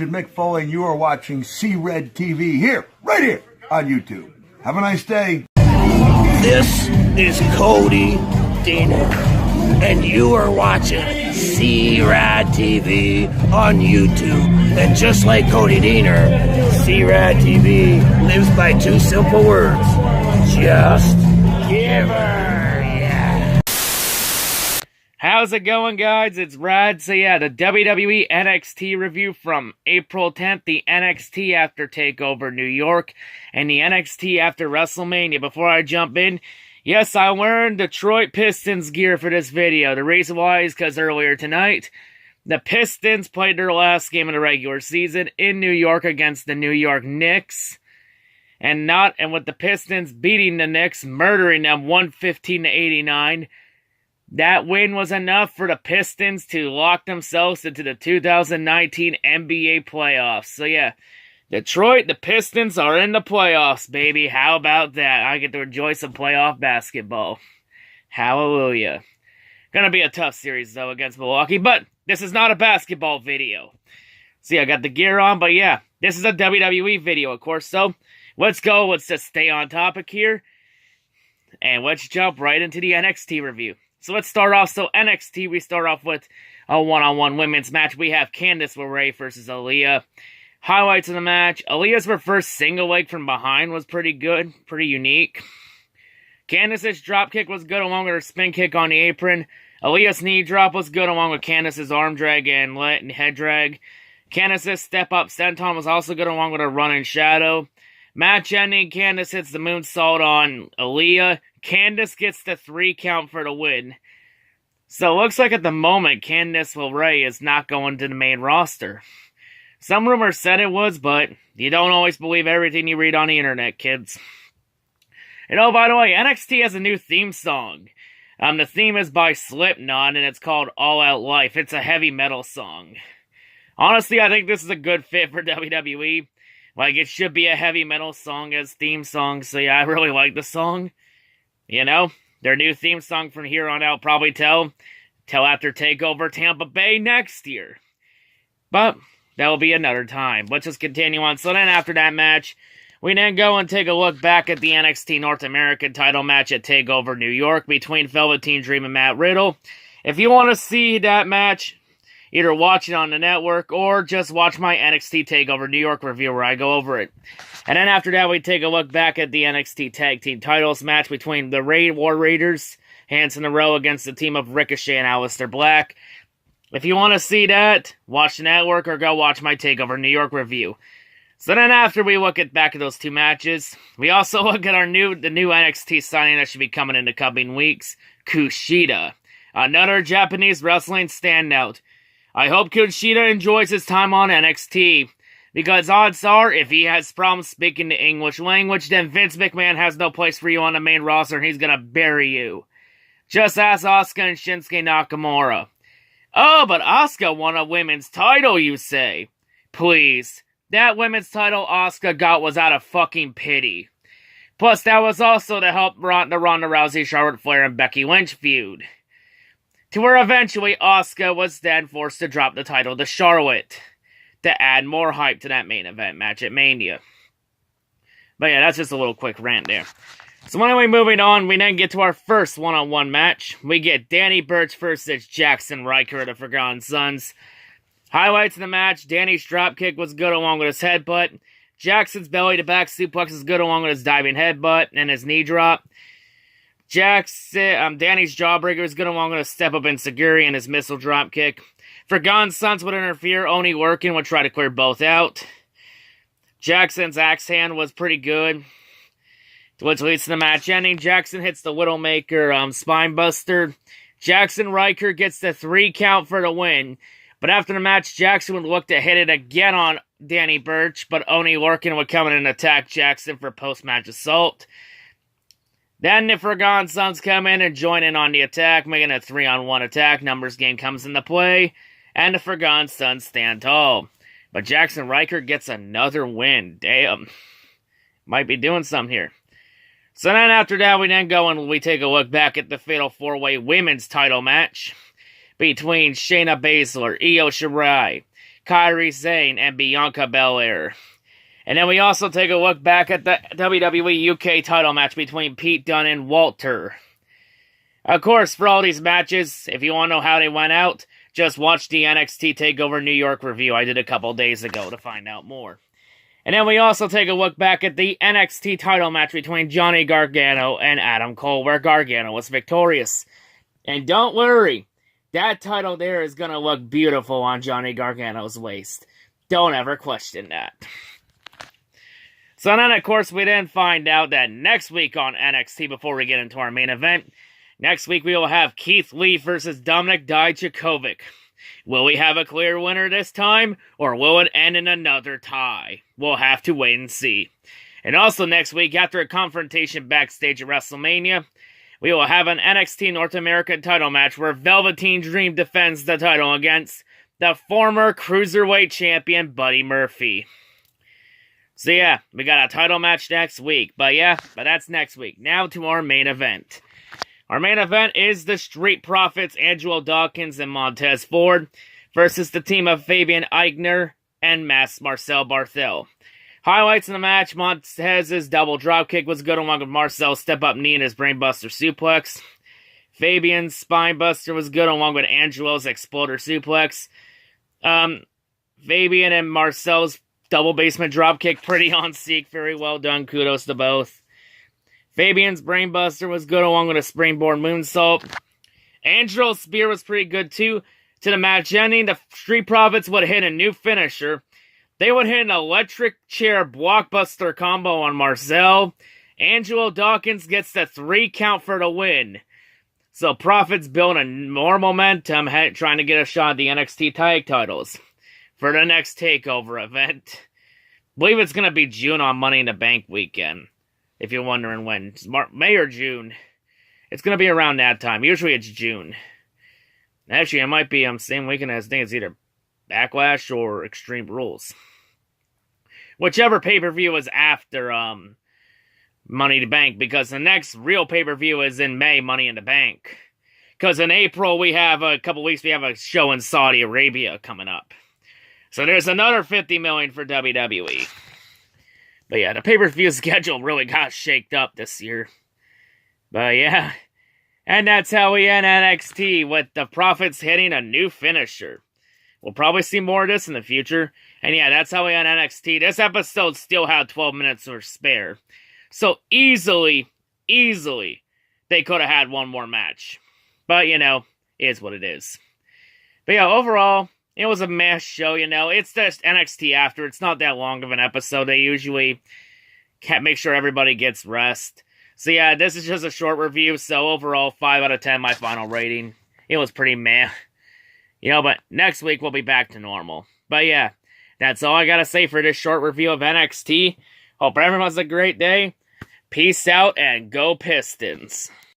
Legend Mick Foley, and you are watching C-RadTV here, right here on YouTube. Have a nice day. This is Cody Diener, and you are watching C-RadTV on YouTube. And just like Cody Diener, C-RadTV lives by two simple words. Just give her, yeah. How's it going, guys? It's Rad. So yeah, the WWE NXT review from April 10th, the NXT after TakeOver New York, and the NXT after WrestleMania. Before I jump in, yes, I'm wearing Detroit Pistons gear for this video. The reason why is because earlier tonight, the Pistons played their last game of the regular season in New York against the New York Knicks. And with the Pistons beating the Knicks, murdering them 115-89, that win was enough for the Pistons to lock themselves into the 2019 NBA playoffs. So yeah, Detroit, the Pistons are in the playoffs, baby. How about that? I get to enjoy some playoff basketball. Hallelujah. Gonna be a tough series, though, against Milwaukee, but this is not a basketball video. See, I got the gear on, but yeah, this is a WWE video, of course, so let's go. Let's just stay on topic here, and let's jump right into the NXT review. So let's start off. So NXT, we start off with a one-on-one women's match. We have Candice LeRae versus Aaliyah. Highlights of the match: Aaliyah's reverse single leg from behind was pretty good, pretty unique. Candice's dropkick was good along with her spin kick on the apron. Aaliyah's knee drop was good along with Candice's arm drag and head drag. Candice's step-up senton was also good along with her running shadow. Match ending, Candice hits the moonsault on Aaliyah. Candice gets the 3 count for the win. So it looks like at the moment, Candice LeRae is not going to the main roster. Some rumors said it was, but you don't always believe everything you read on the internet, kids. And oh, by the way, NXT has a new theme song. The theme is by Slipknot, and it's called All Out Life. It's a heavy metal song. Honestly, I think this is a good fit for WWE. Like, it should be a heavy metal song as theme song, so yeah, I really like the song. You know, their new theme song from here on out probably till after TakeOver Tampa Bay next year. But that will be another time. Let's just continue on. So then after that match, we then go and take a look back at the NXT North American title match at TakeOver New York between Velveteen Dream and Matt Riddle. If you want to see that match, either watch it on the network or just watch my NXT TakeOver New York review where I go over it. And then after that, we take a look back at the NXT Tag Team Titles match between the War Raiders, hands in a row against the team of Ricochet and Aleister Black. If you want to see that, watch the network or go watch my TakeOver New York review. So then after we look back at those two matches, we also look at the new NXT signing that should be coming in the coming weeks, Kushida. Another Japanese wrestling standout. I hope Kushida enjoys his time on NXT, because odds are, if he has problems speaking the English language, then Vince McMahon has no place for you on the main roster and he's gonna bury you. Just ask Asuka and Shinsuke Nakamura. Oh, but Asuka won a women's title, you say? Please. That women's title Asuka got was out of fucking pity. Plus, that was also to help the Ronda Rousey, Charlotte Flair, and Becky Lynch feud. To where eventually Asuka was then forced to drop the title to Charlotte to add more hype to that main event match at Mania. But yeah, that's just a little quick rant there. So anyway, moving on, we then get to our first one-on-one match. We get Danny Burch versus Jackson Ryker of the Forgotten Sons. Highlights of the match: Danny's dropkick was good along with his headbutt. Jackson's belly-to-back suplex is good along with his diving headbutt and his knee drop. Danny's jawbreaker is good along with his step-up enziguri and his missile dropkick. Forgotten Sons would interfere. Oney Lorcan would try to clear both out. Jackson's axe hand was pretty good, which leads to the match ending. Jackson hits the Widowmaker spine buster. Jackson Ryker gets the 3 count for the win. But after the match, Jackson would look to hit it again on Danny Burch, but Oney Lorcan would come in and attack Jackson for post-match assault. Then the Forgotten Sons come in and join in on the attack, making a 3-on-1 attack. Numbers game comes into play, and the Forgotten Sons stand tall. But Jackson Ryker gets another win. Damn. Might be doing something here. So then after that, we then go and we take a look back at the Fatal 4-Way Women's title match between Shayna Baszler, Io Shirai, Kairi Sane, and Bianca Belair. And then we also take a look back at the WWE UK title match between Pete Dunne and Walter. Of course, for all these matches, if you want to know how they went out, just watch the NXT TakeOver New York review I did a couple days ago to find out more. And then we also take a look back at the NXT title match between Johnny Gargano and Adam Cole, where Gargano was victorious. And don't worry, that title there is going to look beautiful on Johnny Gargano's waist. Don't ever question that. So then, of course, we then find out that next week on NXT, before we get into our main event, next week we will have Keith Lee versus Dominik Dijakovic. Will we have a clear winner this time, or will it end in another tie? We'll have to wait and see. And also next week, after a confrontation backstage at WrestleMania, we will have an NXT North American title match where Velveteen Dream defends the title against the former Cruiserweight Champion Buddy Murphy. So yeah, we got a title match next week. But that's next week. Now to our main event. Our main event is the Street Profits, Angelo Dawkins and Montez Ford, versus the team of Fabian Aichner and Marcel Barthel. Highlights in the match: Montez's double dropkick was good, along with Marcel's step-up knee and his brainbuster suplex. Fabian's spinebuster was good, along with Angelo's exploder suplex. Fabian and Marcel's double basement dropkick, pretty on seek, very well done, kudos to both. Fabian's brainbuster was good, along with a springboard moonsault. Angelo's spear was pretty good too. To the match ending, the Street Profits would hit a new finisher. They would hit an electric chair blockbuster combo on Marcel. Angelo Dawkins gets the 3 count for the win. So Profits build more momentum, trying to get a shot at the NXT tag titles for the next TakeOver event. I believe it's going to be June on Money in the Bank weekend. If you're wondering when. May or June. It's going to be around that time. Usually it's June. Actually, it might be same weekend as I think it's either Backlash or Extreme Rules. Whichever pay-per-view is after Money in the Bank, because the next real pay-per-view is in May, Money in the Bank. Because in April, we have a couple weeks, we have a show in Saudi Arabia coming up. So there's another $50 million for WWE. But yeah, the pay-per-view schedule really got shaked up this year. But yeah, and that's how we end NXT, with the Profits hitting a new finisher. We'll probably see more of this in the future. And yeah, that's how we end NXT. This episode still had 12 minutes or spare. So easily, they could have had one more match. But, it is what it is. But yeah, overall, it was a mess show, It's just NXT after. It's not that long of an episode. They usually can't make sure everybody gets rest. So yeah, this is just a short review. So overall, 5 out of 10, my final rating. It was pretty meh. But next week we'll be back to normal. But yeah, that's all I gotta say for this short review of NXT. Hope everyone has a great day. Peace out and go Pistons.